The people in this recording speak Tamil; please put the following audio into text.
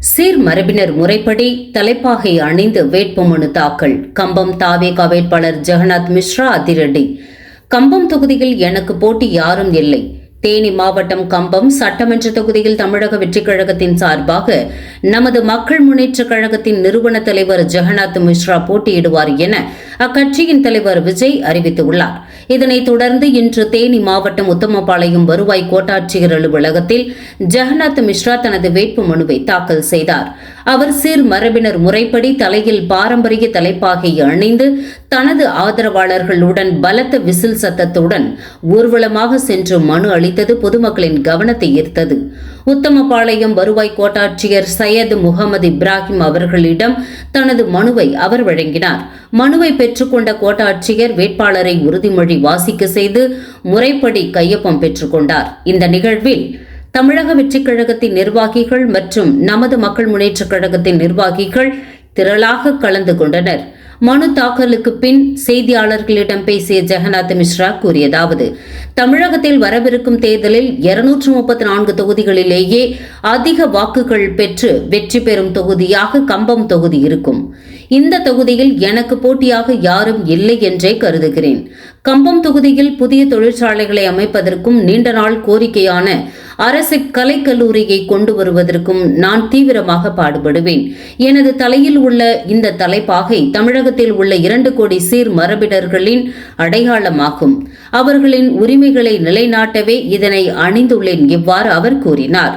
சீர் மரபினர் முறைப்படி தலைப்பாகை அணிந்து வேட்புமனு தாக்கல். கம்பம் தாவேகா வேட்பாளர் ஜெகநாத் மிஸ்ரா அதிரடி. கம்பம் தொகுதியில் எனக்கு போட்டி யாரும் இல்லை. தேனி மாவட்டம் கம்பம் சட்டமன்ற தொகுதியில் தமிழக வெற்றிக் கழகத்தின் சார்பாக நமது மக்கள் முன்னேற்றக் கழகத்தின் நிறுவன தலைவர் ஜெகநாத் மிஸ்ரா போட்டியிடுவார் என அக்கட்சியின் தலைவர் விஜய் அறிவித்துள்ளார். இதனைத் தொடர்ந்து இன்று தேனி மாவட்டம் உத்தமபாளையம் வருவாய் கோட்டாட்சியர் அலுவலகத்தில் ஜெகநாத் மிஸ்ரா தனது வேட்பு மனுவை தாக்கல் செய்தார். அவர் சீர் மரபினர் முறைப்படி தலையில் பாரம்பரிய தலைப்பாகை அணிந்து தனது ஆதரவாளர்களுடன் பலத்த விசில் சத்தத்துடன் ஊர்வலமாக சென்று மனு அளித்தது பொதுமக்களின் கவனத்தை ஈர்த்தது. உத்தமபாளையம் வருவாய் கோட்டாட்சியர் சையது முகமது இப்ராஹிம் அவர்களிடம் தனது மனுவை அவர் வழங்கினார். மனுவை பெற்றுக்கொண்ட கோட்டாட்சியர் வேட்பாளரை உறுதிமொழி வாசிக்க செய்து முறைப்படி கையொப்பம் பெற்றுக்கொண்டார். இந்த நிகழ்வில் தமிழக வெற்றிக் கழகத்தின் நிர்வாகிகள் மற்றும் நமது மக்கள் முன்னேற்றக் கழகத்தின் நிர்வாகிகள் திரளாக கலந்து கொண்டனர். மனு தாக்கலுக்கு பின் செய்தியாளர்களிடம் பேசிய ஜெகநாத் மிஸ்ரா கூறியதாவது: தமிழகத்தில் வரவிருக்கும் தேர்தலில் 234 தொகுதிகளிலேயே அதிக வாக்குகள் பெற்று வெற்றி பெறும் தொகுதியாக கம்பம் தொகுதி இருக்கும். இந்த தொகுதியில் எனக்கு போட்டியாக யாரும் இல்லை என்றே கருதுகிறேன். கம்பம் தொகுதியில் புதிய தொழிற்சாலைகளை அமைப்பதற்கும் நீண்ட நாள் கோரிக்கையான அரசு கலைக்கல்லூரியை கொண்டு வருவதற்கும் நான் தீவிரமாக பாடுபடுவேன். எனது தலையில் உள்ள இந்த தலைப்பாகை தமிழகத்தில் உள்ள 2 கோடி சீர் மரபினர்களின் அடையாளமாகும். அவர்களின் உரிமைகளை நிலைநாட்டவே இதனை அணிந்துள்ளேன். இவ்வாறு அவர் கூறினார்.